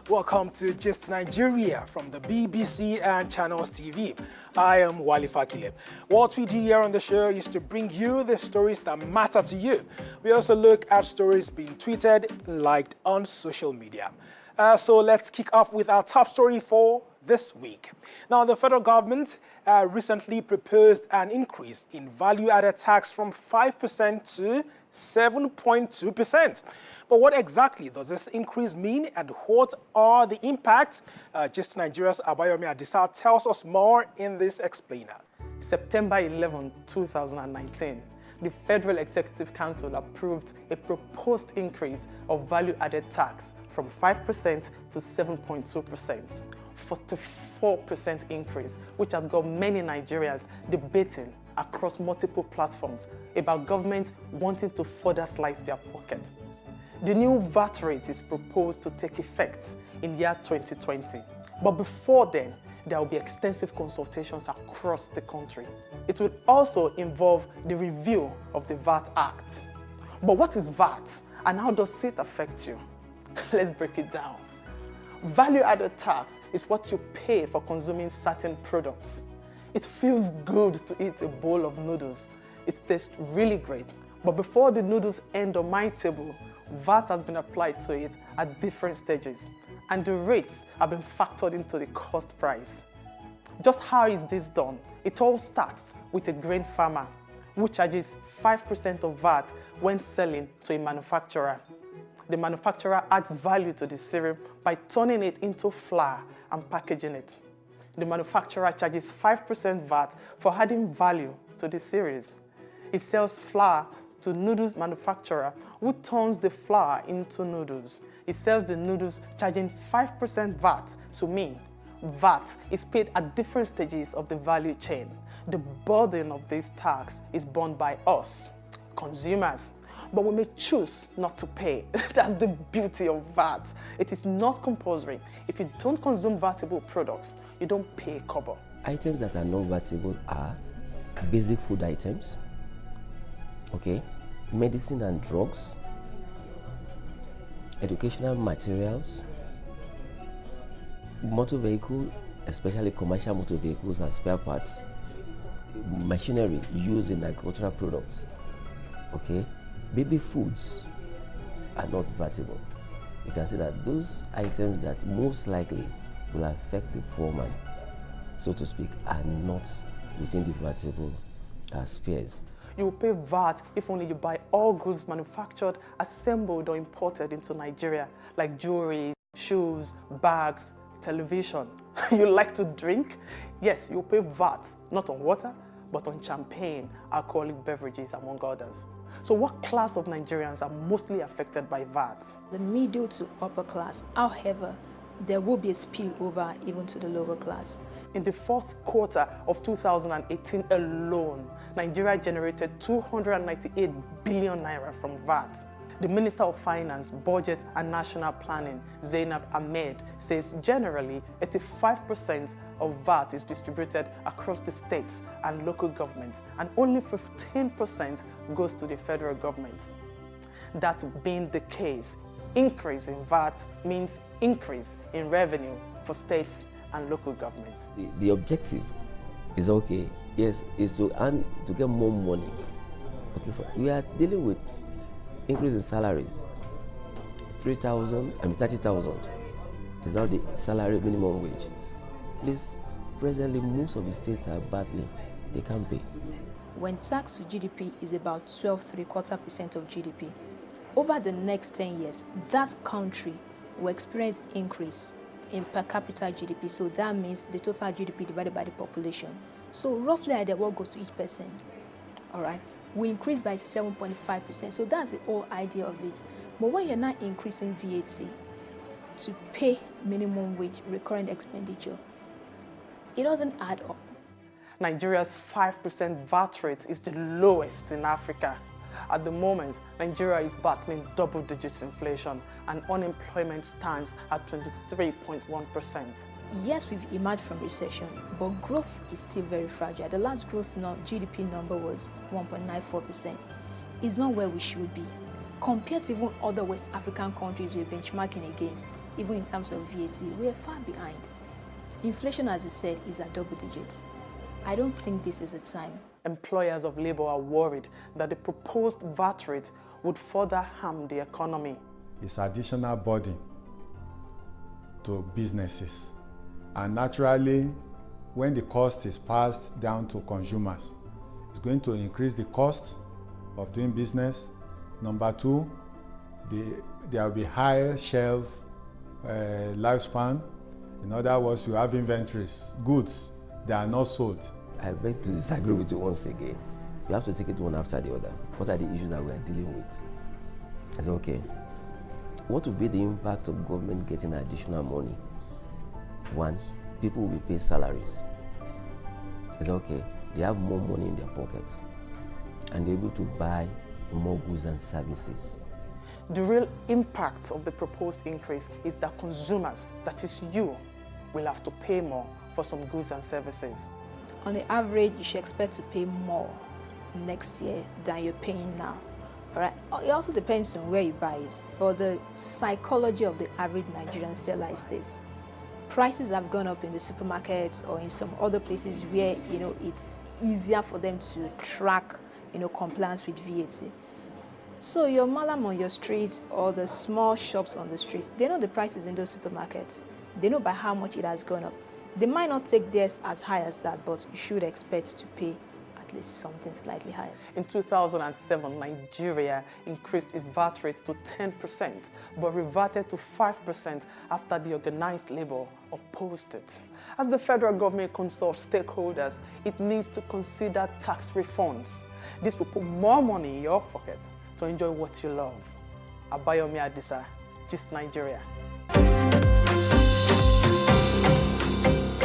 Welcome to Gist Nigeria from the BBC and Channels TV. I am Wali Fakile. What we do here on the show is to bring you the stories that matter to you. We also look at stories being tweeted, liked on social media. So let's kick off with our top story for this week. Now, the federal government recently proposed an increase in value-added tax from 5% to 7.2%. But what exactly does this increase mean, and what are the impacts? Gist Nigeria's Abayomi Adisa tells us more in this explainer. September 11, 2019, the Federal Executive Council approved a proposed increase of value-added tax from 5% to 7.2%. 44% increase, which has got many Nigerians debating across multiple platforms about government wanting to further slice their pocket. The new VAT rate is proposed to take effect in year 2020. But before then, there will be extensive consultations across the country. It will also involve the review of the VAT Act. But what is VAT and how does it affect you? Let's break it down. Value-added tax is what you pay for consuming certain products. It feels good to eat a bowl of noodles. It tastes really great. But before the noodles end on my table, VAT has been applied to it at different stages, and the rates have been factored into the cost price. Just how is this done? It all starts with a grain farmer who charges 5% of VAT when selling to a manufacturer. The manufacturer adds value to the cereal by turning it into flour and packaging it. The manufacturer charges 5% VAT for adding value to the cereals. He sells flour to noodles manufacturer who turns the flour into noodles. He sells the noodles charging 5% VAT to me. VAT is paid at different stages of the value chain. The burden of this tax is borne by us, consumers. But we may choose not to pay. That's the beauty of VAT. It is not compulsory. If you don't consume vatable products, you don't pay a kobo. Items that are non-vatable are basic food items, okay, medicine and drugs, educational materials, motor vehicle, especially commercial motor vehicles and spare parts, machinery used in agricultural products, okay. Baby foods are not vatable. You can see that those items that most likely will affect the poor man, so to speak, are not within the vatable spheres. You will pay VAT if only you buy all goods manufactured, assembled or imported into Nigeria, like jewelry, shoes, bags, television. You like to drink? Yes, you'll pay VAT, not on water, but on champagne, alcoholic beverages, among others. So what class of Nigerians are mostly affected by VAT? The middle to upper class. However, there will be a spillover even to the lower class. In the fourth quarter of 2018 alone, Nigeria generated 298 billion naira from VAT. The Minister of Finance, Budget and National Planning, Zainab Ahmed, says generally 85% of VAT is distributed across the states and local government, and only 15% goes to the federal government. That being the case, increase in VAT means increase in revenue for states and local government. The objective is okay, yes, is to get more money. Okay, we are dealing with increase in salaries. 30,000 is now the salary minimum wage. Please, presently most of the states are battling. They can't pay. When tax to GDP is about 12.75% of GDP, over the next 10 years, that country will experience increase in per capita GDP. So that means the total GDP divided by the population. So roughly idea what goes to each person. All right. We increase by 7.5%. So that's the whole idea of it. But when you're not increasing VAT to pay minimum wage recurrent expenditure, it doesn't add up. Nigeria's 5% VAT rate is the lowest in Africa. At the moment, Nigeria is battling double-digit inflation and unemployment stands at 23.1%. Yes, we've emerged from recession, but growth is still very fragile. The last growth GDP number was 1.94%. It's not where we should be. Compared to even other West African countries we're benchmarking against, even in terms of VAT, we're far behind. Inflation, as you said, is at double digits. I don't think this is a time. Employers of labor are worried that the proposed VAT rate would further harm the economy. It's additional burden to businesses. And naturally, when the cost is passed down to consumers, it's going to increase the cost of doing business. Number two, there will be higher shelf lifespan. In other words, you have inventories, goods that are not sold. I beg to disagree with you once again. You have to take it one after the other. What are the issues that we are dealing with? I said, okay, what will be the impact of government getting additional money? One, people will be paid salaries. I said, okay, they have more money in their pockets and they're able to buy more goods and services. The real impact of the proposed increase is that consumers, that is you, will have to pay more for some goods and services. On the average, you should expect to pay more next year than you're paying now. All right. It also depends on where you buy it, but the psychology of the average Nigerian seller is this: prices have gone up in the supermarket or in some other places where it's easier for them to track compliance with VAT. So your malam on your streets or the small shops on the streets, they know the prices in those supermarkets. They know by how much it has gone up. They might not take theirs as high as that, but you should expect to pay at least something slightly higher. In 2007, Nigeria increased its VAT rate to 10%, but reverted to 5% after the organized labor opposed it. As the federal government consults stakeholders, it needs to consider tax refunds. This will put more money in your pocket to enjoy what you love. Abayomi Adisa, Gist Nigeria.